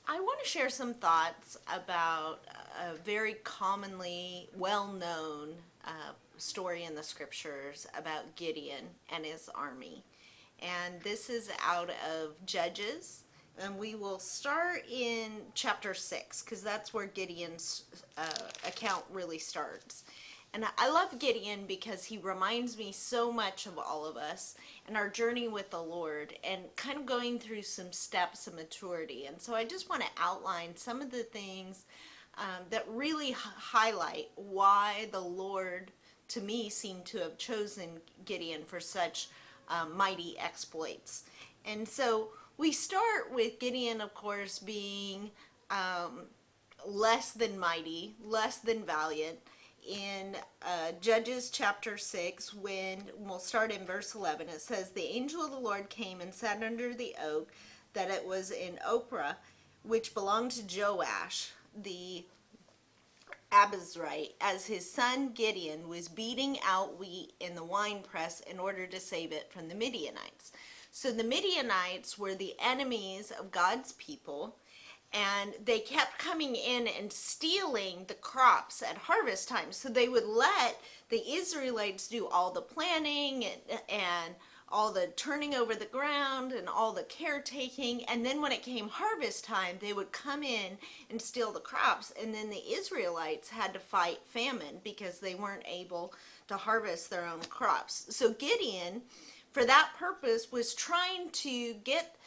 I want to share some thoughts about a very commonly well-known story in the scriptures about Gideon and his army. And this is out of Judges. And we will start in chapter 6 because that's where Gideon's account really starts. And I love Gideon because he reminds me so much of all of us and our journey with the Lord and kind of going through some steps of maturity. And so I just want to outline some of the things that really highlight why the Lord, to me, seemed to have chosen Gideon for such mighty exploits. And so we start with Gideon, of course, being less than mighty, less than valiant. In Judges chapter 6, when we'll start in verse 11, it says, "The angel of the Lord came and sat under the oak that it was in Ophrah, which belonged to Joash the Abiezrite, as his son Gideon was beating out wheat in the winepress in order to save it from the Midianites." So the Midianites were the enemies of God's people, and they kept coming in and stealing the crops at harvest time. So they would let the Israelites do all the planting and all the turning over the ground and all the caretaking. And then when it came harvest time, they would come in and steal the crops. And then the Israelites had to fight famine because they weren't able to harvest their own crops. So Gideon, for that purpose, was trying to get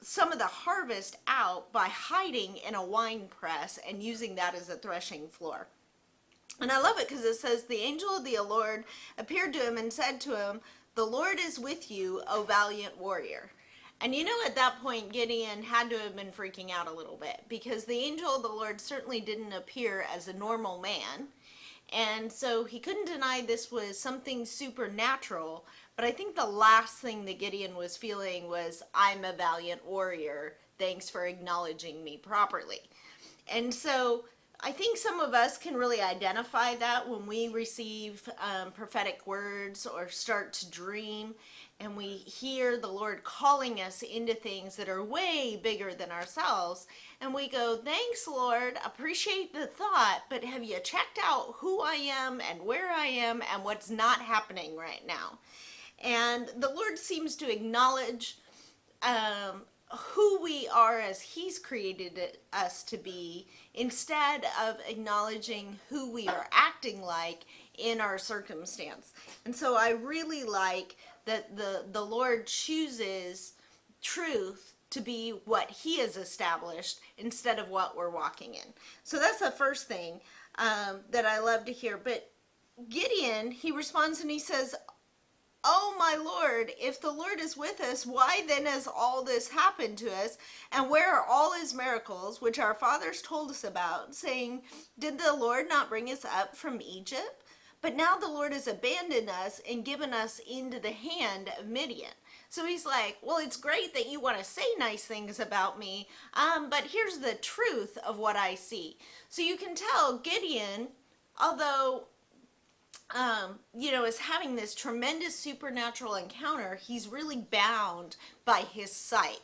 some of the harvest out by hiding in a wine press and using that as a threshing floor. And I love it because it says, "The angel of the Lord appeared to him and said to him, 'The Lord is with you, O valiant warrior.'" And you know, at that point, Gideon had to have been freaking out a little bit because the angel of the Lord certainly didn't appear as a normal man. And so he couldn't deny this was something supernatural. But I think the last thing that Gideon was feeling was, "I'm a valiant warrior. Thanks for acknowledging me properly." And so I think some of us can really identify that when we receive prophetic words or start to dream and we hear the Lord calling us into things that are way bigger than ourselves. And we go, "Thanks, Lord, appreciate the thought, but have you checked out who I am and where I am and what's not happening right now?" And the Lord seems to acknowledge who we are as He's created us to be, instead of acknowledging who we are acting like in our circumstance. And so I really like that the Lord chooses truth to be what He has established instead of what we're walking in. So that's the first thing that I love to hear. But Gideon, he responds and he says, "Oh my Lord, if the Lord is with us, why then has all this happened to us? And where are all His miracles, which our fathers told us about, saying, 'Did the Lord not bring us up from Egypt?' But now the Lord has abandoned us and given us into the hand of Midian." So he's like, "Well, it's great that you want to say nice things about me, but here's the truth of what I see." So you can tell Gideon, although is having this tremendous supernatural encounter, he's really bound by his sight.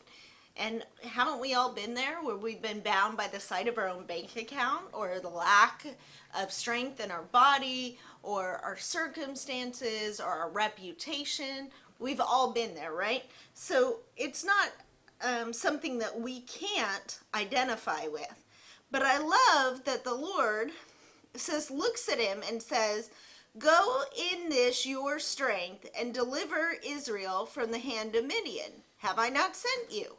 And haven't we all been there where we've been bound by the sight of our own bank account or the lack of strength in our body or our circumstances or our reputation? We've all been there, right? So it's not something that we can't identify with. But I love that the Lord looks at him and says, "Go in this your strength and deliver Israel from the hand of Midian. Have I not sent you?"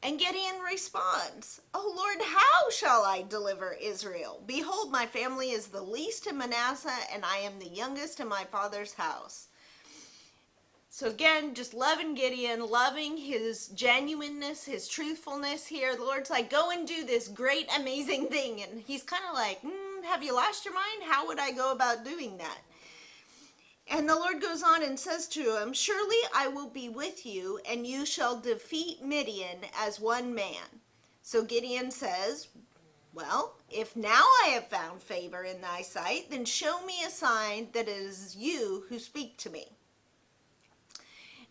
And Gideon responds, "Oh Lord, how shall I deliver Israel? Behold, my family is the least in Manasseh, and I am the youngest in my father's house." So again, just loving Gideon, loving his genuineness, his truthfulness here. The Lord's like, "Go and do this great, amazing thing." And he's kind of like, "Have you lost your mind? How would I go about doing that?" And the Lord goes on and says to him, "Surely I will be with you, and you shall defeat Midian as one man." So Gideon says, "Well, if now I have found favor in thy sight, then show me a sign that it is you who speak to me."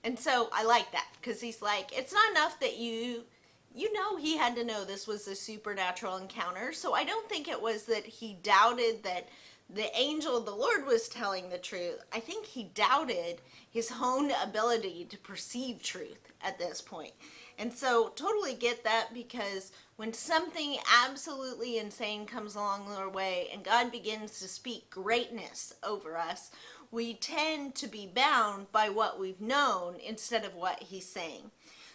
And so I like that because he's like, it's not enough that you you know, he had to know this was a supernatural encounter. So I don't think it was that he doubted that the angel of the Lord was telling the truth. I think he doubted his own ability to perceive truth at this point. And so totally get that, because when something absolutely insane comes along our way and God begins to speak greatness over us, we tend to be bound by what we've known instead of what he's saying.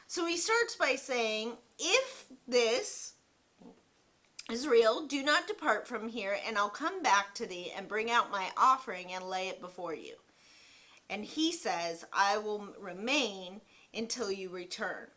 So he starts by saying, if this is real, do not depart from here, and I'll come back to thee and bring out my offering and lay it before you. And he says, I will remain until you return.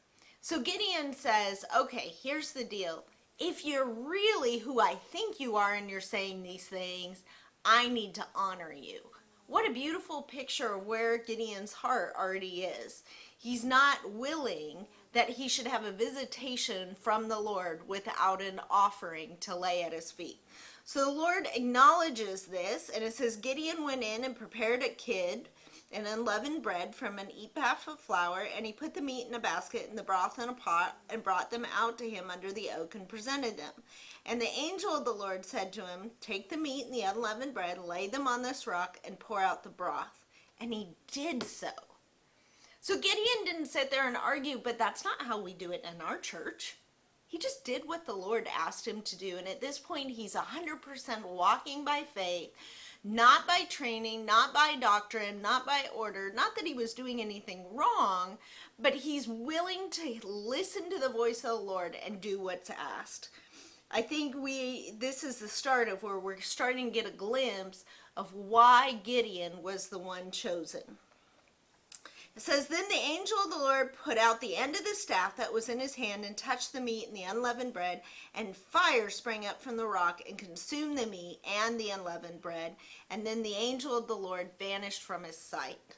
So Gideon says, okay, here's the deal. If you're really who I think you are and you're saying these things, I need to honor you. What a beautiful picture of where Gideon's heart already is. He's not willing that he should have a visitation from the Lord without an offering to lay at his feet. So the Lord acknowledges this, and it says, Gideon went in and prepared a kid and unleavened bread from an ephah of flour, and he put the meat in a basket and the broth in a pot, and brought them out to him under the oak and presented them. And the angel of the Lord said to him, take the meat and the unleavened bread, lay them on this rock, and pour out the broth. And he did so. So Gideon didn't sit there and argue, but that's not how we do it in our church. He just did what the Lord asked him to do. And at this point, he's 100% walking by faith, not by training, not by doctrine, not by order. Not that he was doing anything wrong, but he's willing to listen to the voice of the Lord and do what's asked. I think this is the start of where we're starting to get a glimpse of why Gideon was the one chosen. It says, then the angel of the Lord put out the end of the staff that was in his hand and touched the meat and the unleavened bread, and fire sprang up from the rock and consumed the meat and the unleavened bread. And then the angel of the Lord vanished from his sight.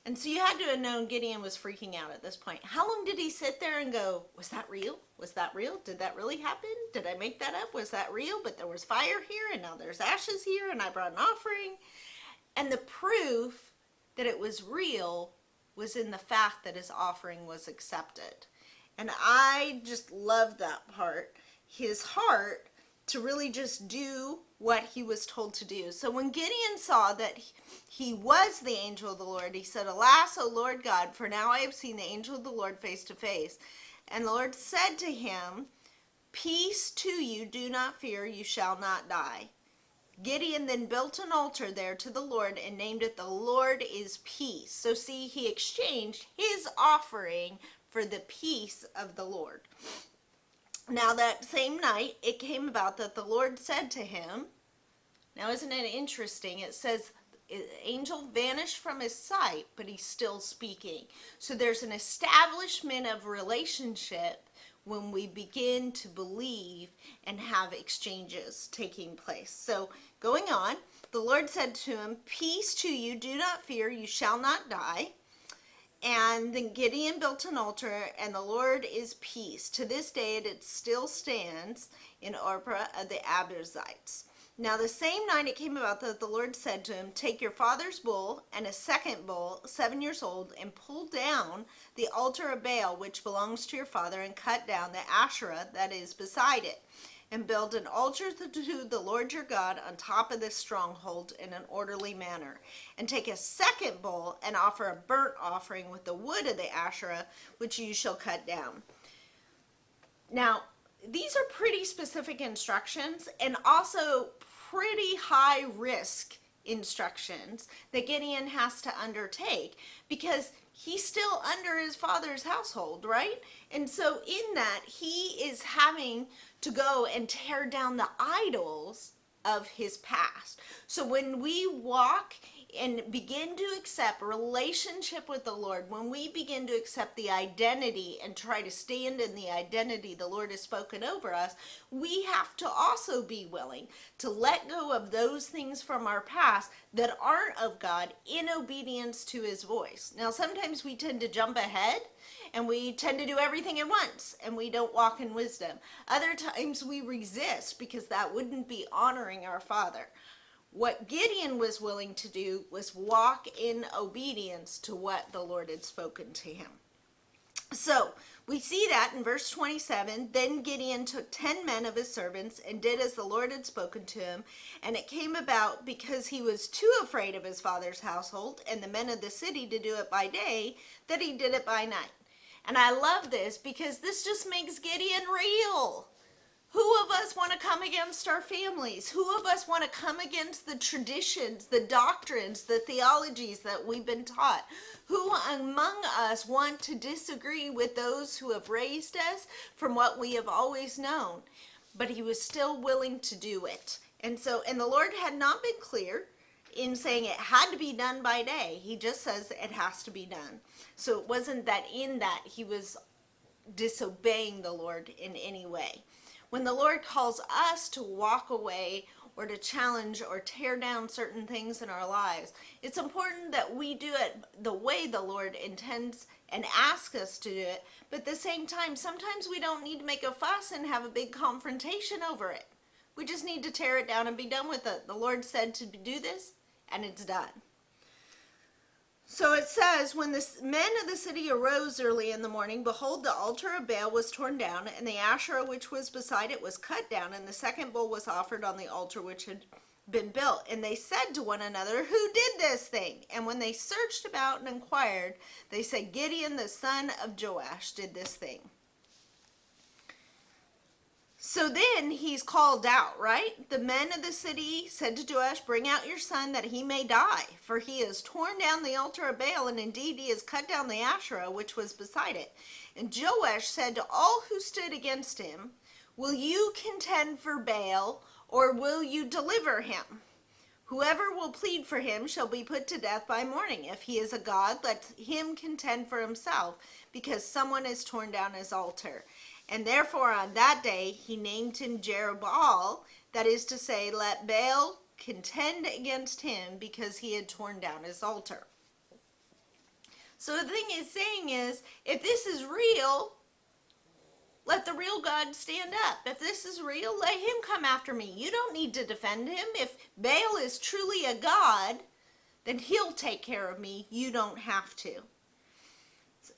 And so you had to have known Gideon was freaking out at this point. How long did he sit there and go, was that real? Was that real? Did that really happen? Did I make that up? Was that real? But there was fire here, and now there's ashes here, and I brought an offering. And the proof that it was real was in the fact that his offering was accepted. And I just love that part. His heart to really just do what he was told to do. So when Gideon saw that he was the angel of the Lord, he said, alas, O Lord God, for now I have seen the angel of the Lord face to face. And the Lord said to him, peace to you, do not fear, you shall not die. Gideon then built an altar there to the Lord and named it, the Lord is peace. So see, he exchanged his offering for the peace of the Lord. Now that same night, it came about that the Lord said to him, now isn't it interesting? It says, the angel vanished from his sight, but he's still speaking. So there's an establishment of relationship when we begin to believe and have exchanges taking place. So going on, the Lord said to him, peace to you, do not fear, you shall not die. And then Gideon built an altar, and the Lord is peace. To this day it still stands in Orpah of the Abiezrites. Now the same night it came about that the Lord said to him, take your father's bull and a second bull, 7 years old, and pull down the altar of Baal which belongs to your father, and cut down the Asherah that is beside it, and build an altar to the Lord your God on top of this stronghold in an orderly manner. And take a second bull and offer a burnt offering with the wood of the Asherah which you shall cut down. Now, these are pretty specific instructions, and also pretty high risk instructions that Gideon has to undertake, because he's still under his father's household, right? And so in that, he is having to go and tear down the idols of his past. So when we walk and begin to accept relationship with the Lord, when we begin to accept the identity and try to stand in the identity the Lord has spoken over us, we have to also be willing to let go of those things from our past that aren't of God in obedience to his voice. Now, sometimes we tend to jump ahead and we tend to do everything at once and we don't walk in wisdom. Other times we resist because that wouldn't be honoring our Father. What Gideon was willing to do was walk in obedience to what the Lord had spoken to him. So we see that in verse 27. Then Gideon took 10 men of his servants and did as the Lord had spoken to him. And it came about, because he was too afraid of his father's household and the men of the city to do it by day, that he did it by night. And I love this because this just makes Gideon real. Who of us want to come against our families? Who of us want to come against the traditions, the doctrines, the theologies that we've been taught? Who among us want to disagree with those who have raised us from what we have always known? But he was still willing to do it. And the Lord had not been clear in saying it had to be done by day. He just says it has to be done. So it wasn't that in that he was disobeying the Lord in any way. When the Lord calls us to walk away or to challenge or tear down certain things in our lives, it's important that we do it the way the Lord intends and asks us to do it. But at the same time, sometimes we don't need to make a fuss and have a big confrontation over it. We just need to tear it down and be done with it. The Lord said to do this, and it's done. So it says, when the men of the city arose early in the morning, behold, the altar of Baal was torn down, and the Asherah which was beside it was cut down, and the second bull was offered on the altar which had been built. And they said to one another, who did this thing? And when they searched about and inquired, they said, Gideon the son of Joash did this thing. So then he's called out, right? The men of the city said to Joash, bring out your son that he may die, for he has torn down the altar of Baal, and indeed he has cut down the Asherah which was beside it. And Joash said to all who stood against him, will you contend for Baal, or will you deliver him? Whoever will plead for him shall be put to death by morning. If he is a god, let him contend for himself, because someone has torn down his altar. And therefore on that day he named him Jerubbaal, that is to say, let Baal contend against him, because he had torn down his altar. So the thing he's saying is, if this is real, let the real God stand up. If this is real, let him come after me. You don't need to defend him. If Baal is truly a god, then he'll take care of me. You don't have to.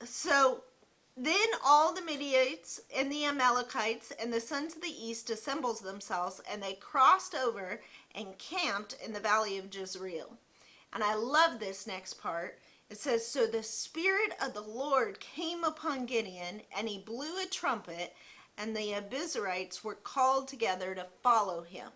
So then all the Midianites and the Amalekites and the sons of the east assembled themselves, and they crossed over and camped in the valley of Jezreel. And I love this next part. It says, so the Spirit of the Lord came upon Gideon, and he blew a trumpet, and the Abiezrites were called together to follow him.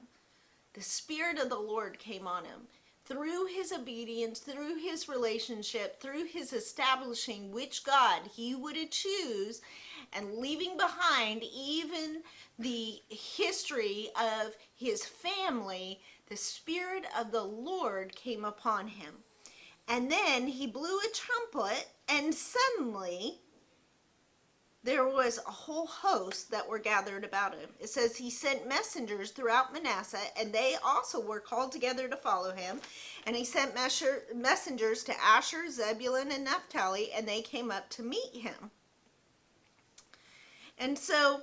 The Spirit of the Lord came on him. Through his obedience, through his relationship, through his establishing which God he would choose, and leaving behind even the history of his family, the Spirit of the Lord came upon him. And then he blew a trumpet, and suddenly there was a whole host that were gathered about him. It says he sent messengers throughout Manasseh, and they also were called together to follow him. And he sent messengers to Asher, Zebulun, and Naphtali, and they came up to meet him. And so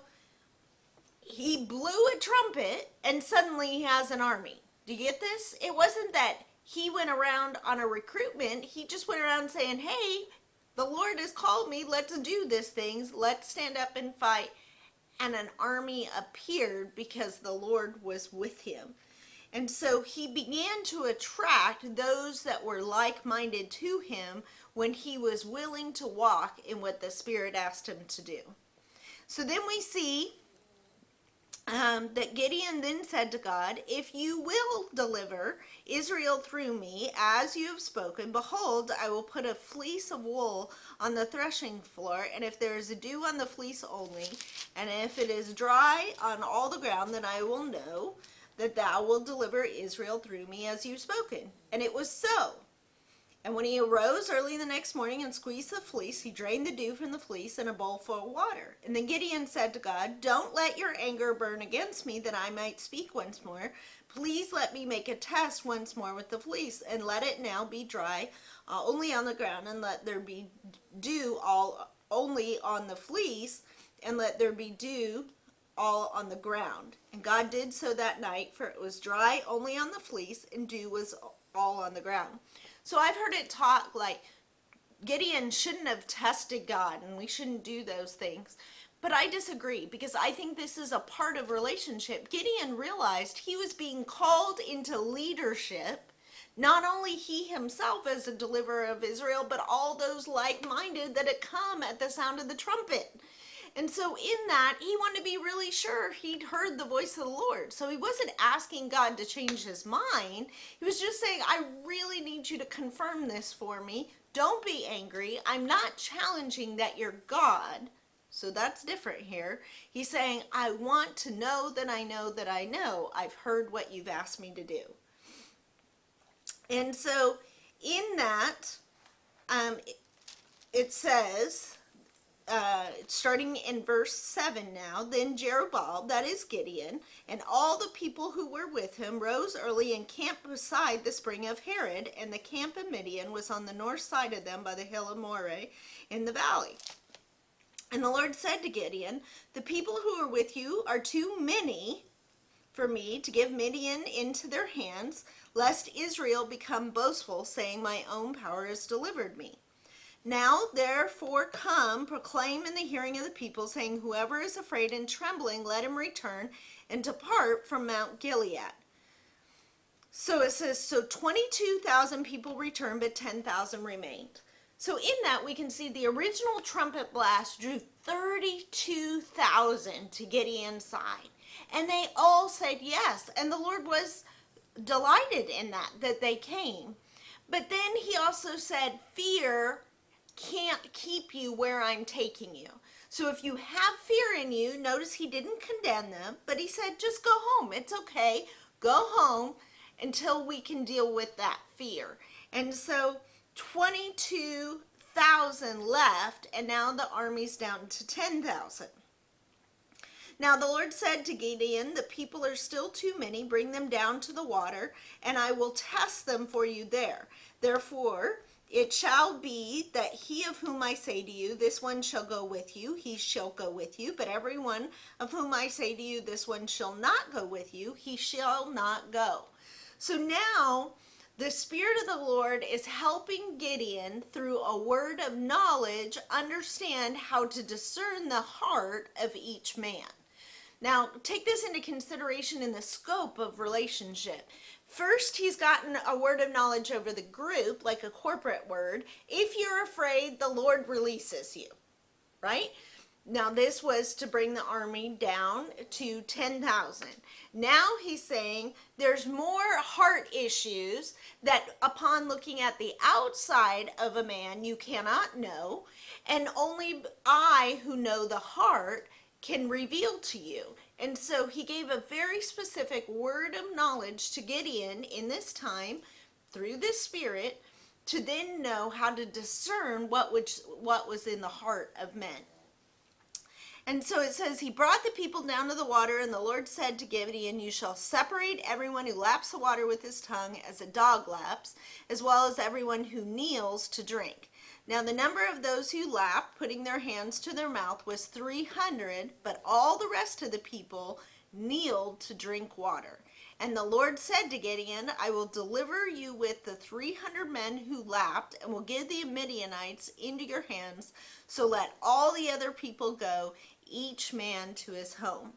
he blew a trumpet, and suddenly he has an army. Do you get this? It wasn't that he went around on a recruitment. He just went around saying, hey, the Lord has called me. Let's do these things. Let's stand up and fight. And an army appeared because the Lord was with him. And so he began to attract those that were like-minded to him when he was willing to walk in what the Spirit asked him to do. So then we see that Gideon then said to God, if you will deliver Israel through me, as you have spoken, behold, I will put a fleece of wool on the threshing floor, and if there is a dew on the fleece only, and if it is dry on all the ground, then I will know that thou wilt deliver Israel through me as you've spoken. And it was so. And when he arose early the next morning and squeezed the fleece, he drained the dew from the fleece in a bowl full of water. And then Gideon said to God, don't let your anger burn against me, that I might speak once more. Please let me make a test once more with the fleece, and let it now be dry only on the ground, and let there be dew only on the fleece, and let there be dew all on the ground. And God did so that night, for it was dry only on the fleece, and dew was all on the ground. So I've heard it taught like Gideon shouldn't have tested God, and we shouldn't do those things. But I disagree, because I think this is a part of relationship. Gideon realized he was being called into leadership, not only he himself as a deliverer of Israel, but all those like-minded that had come at the sound of the trumpet. And so in that, he wanted to be really sure he'd heard the voice of the Lord. So he wasn't asking God to change his mind. He was just saying, I really need you to confirm this for me. Don't be angry. I'm not challenging that you're God. So that's different here. He's saying, I want to know that I know that I know. I've heard what you've asked me to do. And so in that, it says, starting in verse 7 now, then Jerubbaal, that is Gideon, and all the people who were with him rose early and camped beside the spring of Harod, and the camp of Midian was on the north side of them by the hill of Moreh in the valley. And the Lord said to Gideon, the people who are with you are too many for me to give Midian into their hands, lest Israel become boastful, saying, my own power has delivered me. Now, therefore, come, proclaim in the hearing of the people, saying, whoever is afraid and trembling, let him return and depart from Mount Gilead. So it says, so 22,000 people returned, but 10,000 remained. So in that, we can see the original trumpet blast drew 32,000 to Gideon's side. And they all said yes. And the Lord was delighted in that they came. But then he also said, fear can't keep you where I'm taking you. So if you have fear in you, notice he didn't condemn them, but he said, just go home. It's okay. Go home until we can deal with that fear. And so 22,000 left, and now the army's down to 10,000. Now the Lord said to Gideon, the people are still too many, bring them down to the water, and I will test them for you there. Therefore, it shall be that he of whom I say to you, this one shall go with you, he shall go with you, but every one of whom I say to you, this one shall not go with you, he shall not go. So now, the Spirit of the Lord is helping Gideon, through a word of knowledge, understand how to discern the heart of each man. Now, take this into consideration in the scope of relationship. First, he's gotten a word of knowledge over the group, like a corporate word. If you're afraid, the Lord releases you, right? Now, this was to bring the army down to 10,000. Now he's saying there's more heart issues that upon looking at the outside of a man, you cannot know, and only I, who know the heart, can reveal to you. And so he gave a very specific word of knowledge to Gideon in this time through this Spirit to then know how to discern what was in the heart of men. And so it says, he brought the people down to the water, and the Lord said to Gideon, you shall separate everyone who laps the water with his tongue as a dog laps, as well as everyone who kneels to drink. Now the number of those who lapped, putting their hands to their mouth, was 300, but all the rest of the people kneeled to drink water. And the Lord said to Gideon, I will deliver you with the 300 men who lapped, and will give the Midianites into your hands. So let all the other people go, each man to his home.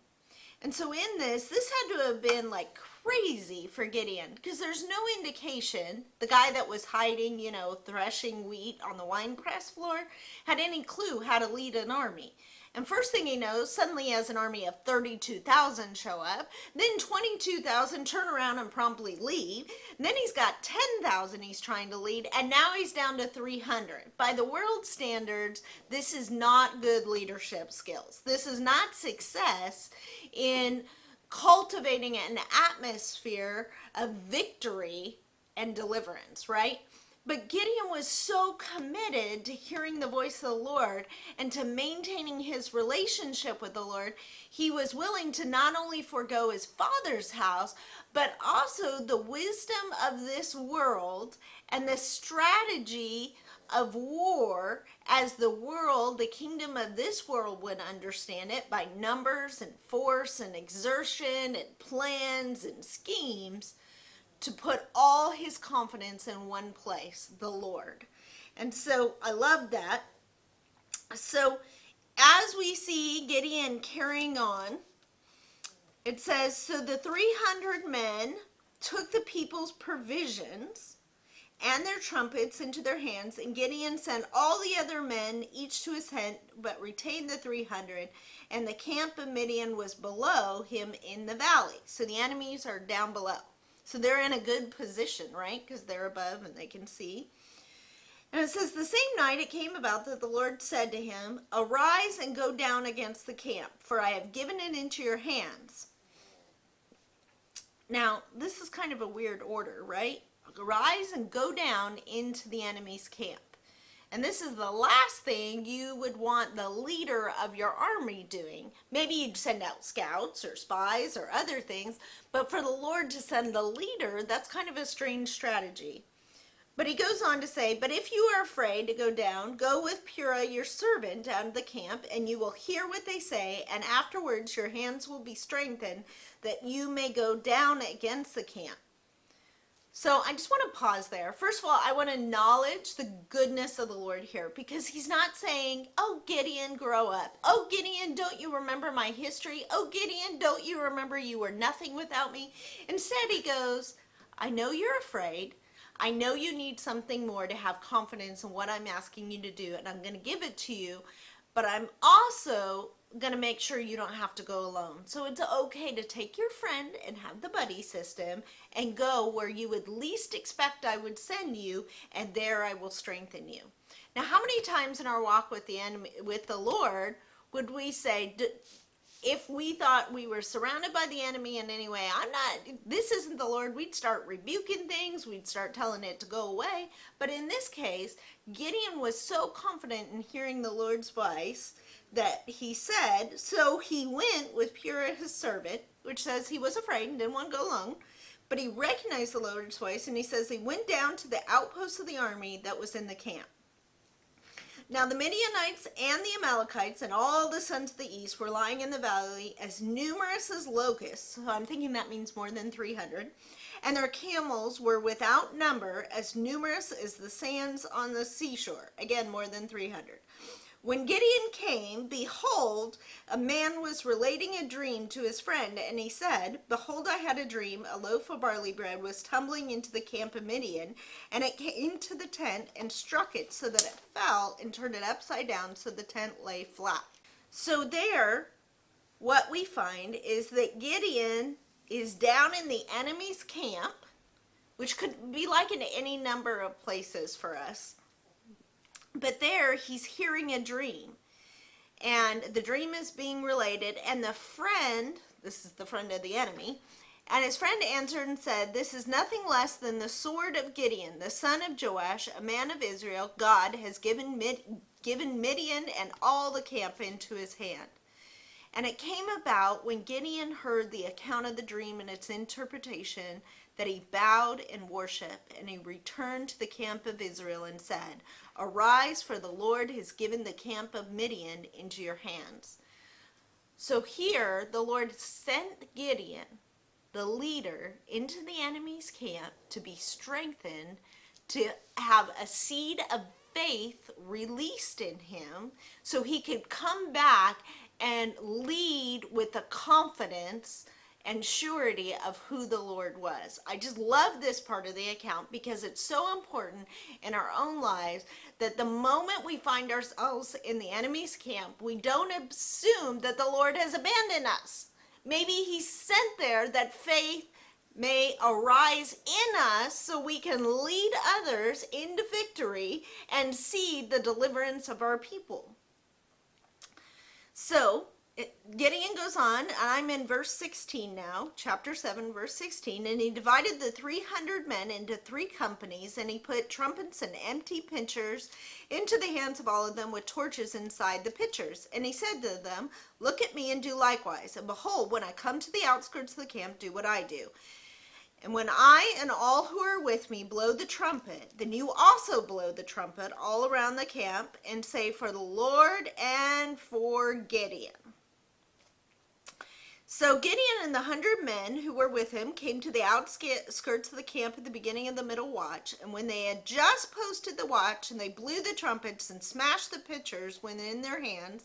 And so in this had to have been like crazy for Gideon, because there's no indication the guy that was hiding, threshing wheat on the winepress floor had any clue how to lead an army. And first thing he knows, suddenly he has an army of 32,000 show up, then 22,000 turn around and promptly leave, and then he's got 10,000 he's trying to lead, and now he's down to 300. By the world standards, this is not good leadership skills. This is not success in cultivating an atmosphere of victory and deliverance, right? But Gideon was so committed to hearing the voice of the Lord and to maintaining his relationship with the Lord, he was willing to not only forego his father's house, but also the wisdom of this world and the strategy of war as the kingdom of this world would understand it, by numbers and force and exertion and plans and schemes, to put all his confidence in one place, the Lord. And so I love that. So as we see Gideon carrying on, it says, so the 300 men took the people's provisions and their trumpets into their hands, and Gideon sent all the other men, each to his tent, but retained the 300, and the camp of Midian was below him in the valley. So the enemies are down below. So they're in a good position, right? Because they're above and they can see. And it says, the same night it came about that the Lord said to him, arise and go down against the camp, for I have given it into your hands. Now, this is kind of a weird order, right? Arise and go down into the enemy's camp. And this is the last thing you would want the leader of your army doing. Maybe you'd send out scouts or spies or other things, but for the Lord to send the leader, that's kind of a strange strategy. But he goes on to say, but if you are afraid to go down, go with Purah your servant down to the camp, and you will hear what they say, and afterwards your hands will be strengthened, that you may go down against the camp. So I just want to pause there. First of all, I want to acknowledge the goodness of the Lord here, because he's not saying, oh, Gideon, grow up. Oh, Gideon, don't you remember my history? Oh, Gideon, don't you remember you were nothing without me? Instead, he goes, I know you're afraid. I know you need something more to have confidence in what I'm asking you to do, and I'm going to give it to you, but I'm also going to make sure you don't have to go alone. So it's okay to take your friend and have the buddy system and go where you would least expect I would send you, and there I will strengthen you. Now, how many times in our walk with the enemy, with the Lord, would we say, if we thought we were surrounded by the enemy in any way, this isn't the Lord, we'd start rebuking things, we'd start telling it to go away. But in this case, Gideon was so confident in hearing the Lord's voice that he said, so he went with Purah his servant, which says he was afraid and didn't want to go alone, but he recognized the Lord's voice, and he says he went down to the outpost of the army that was in the camp. Now the Midianites and the Amalekites and all the sons of the east were lying in the valley, as numerous as locusts, so I'm thinking that means more than 300, and their camels were without number, as numerous as the sands on the seashore, again more than 300. When Gideon came, behold, a man was relating a dream to his friend, and he said, behold, I had a dream, a loaf of barley bread was tumbling into the camp of Midian, and it came to the tent and struck it so that it fell and turned it upside down so the tent lay flat. So there, what we find is that Gideon is down in the enemy's camp, which could be like in any number of places for us. But there, he's hearing a dream, and the dream is being related, and the friend, this is the friend of the enemy, and his friend answered and said, this is nothing less than the sword of Gideon, the son of Joash, a man of Israel. God has given Midian and all the camp into his hand. And it came about when Gideon heard the account of the dream and its interpretation, that he bowed in worship, and he returned to the camp of Israel and said, arise, for the Lord has given the camp of Midian into your hands. So here the Lord sent Gideon, the leader, into the enemy's camp to be strengthened, to have a seed of faith released in him so he could come back and lead with the confidence and surety of who the Lord was. I just love this part of the account because it's so important in our own lives that the moment we find ourselves in the enemy's camp, we don't assume that the Lord has abandoned us. Maybe he's sent there that faith may arise in us so we can lead others into victory and see the deliverance of our people. So, Gideon goes on, I'm in verse 16 now, chapter 7, verse 16, and he divided the 300 men into 3 companies, and he put trumpets and empty pitchers into the hands of all of them with torches inside the pitchers. And he said to them, look at me and do likewise, and behold, when I come to the outskirts of the camp, do what I do. And when I and all who are with me blow the trumpet, then you also blow the trumpet all around the camp, and say, for the Lord and for Gideon. So Gideon and the 100 men who were with him came to the outskirts of the camp at the beginning of the middle watch. And when they had just posted the watch, and they blew the trumpets and smashed the pitchers when in their hands,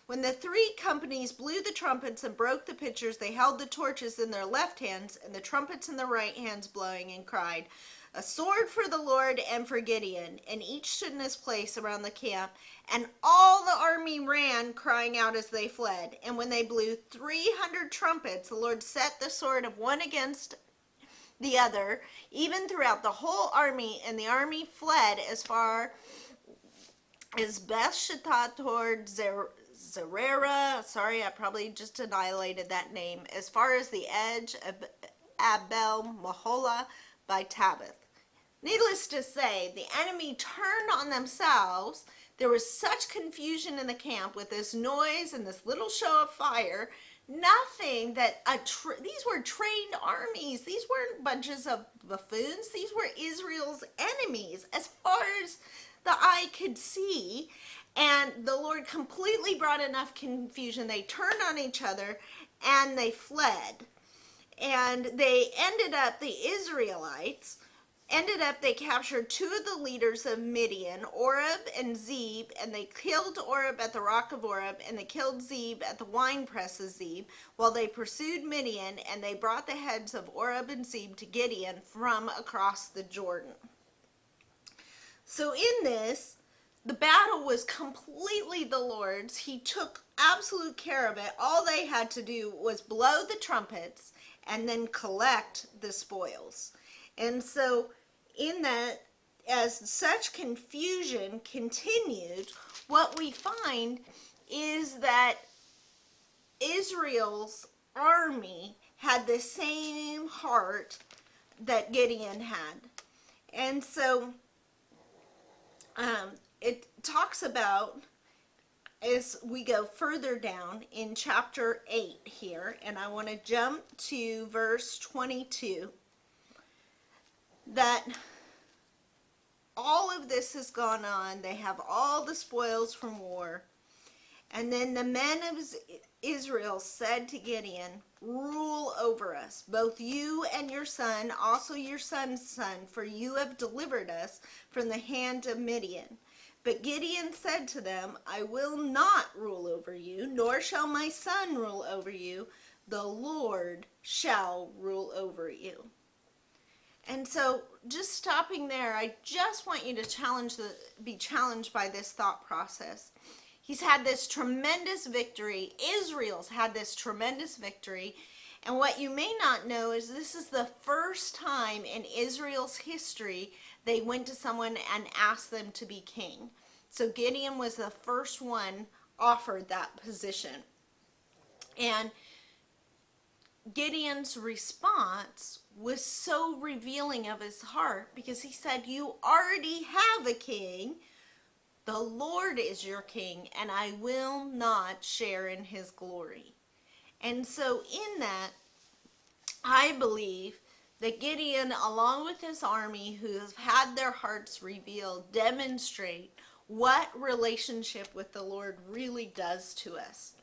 when the 3 companies blew the trumpets and broke the pitchers, they held the torches in their left hands and the trumpets in their right hands blowing, and cried, "A sword for the Lord and for Gideon." And each stood in his place around the camp. And all the army ran, crying out as they fled. And when they blew 300 trumpets, the Lord set the sword of one against the other, even throughout the whole army. And the army fled as far as Beth Shittah toward Zerera. Sorry, I probably just annihilated that name. As far as the edge of Abel Mahola by Tabith. Needless to say, the enemy turned on themselves. There was such confusion in the camp with this noise and this little show of fire. Nothing that these were trained armies. These weren't bunches of buffoons. These were Israel's enemies as far as the eye could see. And the Lord completely brought enough confusion. They turned on each other and they fled. And they ended up, the Israelites they captured 2 of the leaders of Midian, Oreb and Zeb, and they killed Oreb at the rock of Oreb, and they killed Zeb at the winepress of Zeb, while they pursued Midian, and they brought the heads of Oreb and Zeb to Gideon from across the Jordan. So in this, the battle was completely the Lord's. He took absolute care of it. All they had to do was blow the trumpets and then collect the spoils. And so in that, as such confusion continued, what we find is that Israel's army had the same heart that Gideon had. And so it talks about, as we go further down in chapter 8 here, and I want to jump to verse 22, that all of this has gone on. They have all the spoils from war. And then the men of Israel said to Gideon, "Rule over us, both you and your son, also your son's son, for you have delivered us from the hand of Midian." But Gideon said to them, "I will not rule over you, nor shall my son rule over you. The Lord shall rule over you." And so, just stopping there, I just want you to be challenged by this thought process. He's had this tremendous victory. Israel's had this tremendous victory. And what you may not know is this is the first time in Israel's history they went to someone and asked them to be king. So Gideon was the first one offered that position. And Gideon's response was so revealing of his heart, because he said, "You already have a king. The Lord is your king, and I will not share in his glory." And so in that, I believe that Gideon, along with his army who have had their hearts revealed, demonstrate what relationship with the Lord really does to us.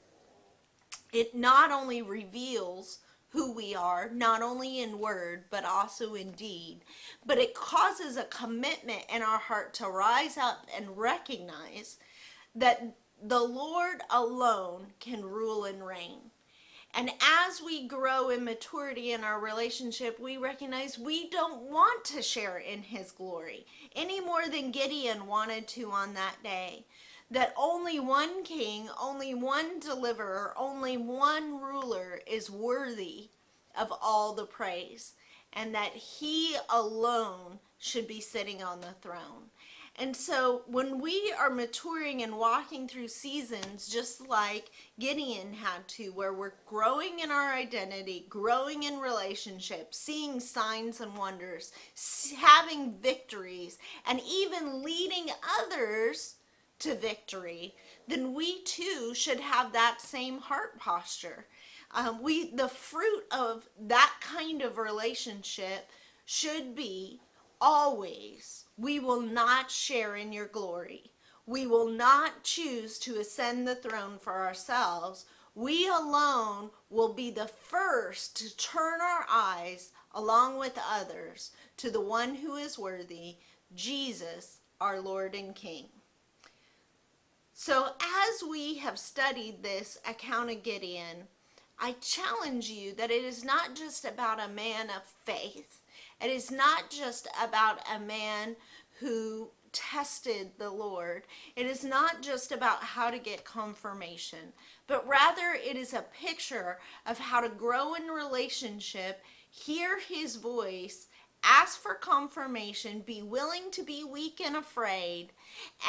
It not only reveals who we are, not only in word, but also in deed. But it causes a commitment in our heart to rise up and recognize that the Lord alone can rule and reign. And as we grow in maturity in our relationship, we recognize we don't want to share in his glory any more than Gideon wanted to on that day. That only one king, only one deliverer, only one ruler is worthy of all the praise, and that he alone should be sitting on the throne. And so when we are maturing and walking through seasons just like Gideon had to, where we're growing in our identity, growing in relationships, seeing signs and wonders, having victories, and even leading others to victory, then we too should have that same heart posture. The fruit of that kind of relationship should be always, we will not share in your glory. We will not choose to ascend the throne for ourselves. we alone will be the first to turn our eyes, along with others, to the one who is worthy, Jesus, our Lord and King. So as we have studied this account of Gideon, I challenge you that it is not just about a man of faith. It is not just about a man who tested the Lord. It is not just about how to get confirmation, but rather it is a picture of how to grow in relationship, hear his voice, ask for confirmation, be willing to be weak and afraid,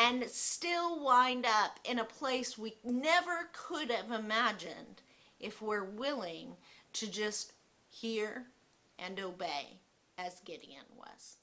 and still wind up in a place we never could have imagined if we're willing to just hear and obey as Gideon was.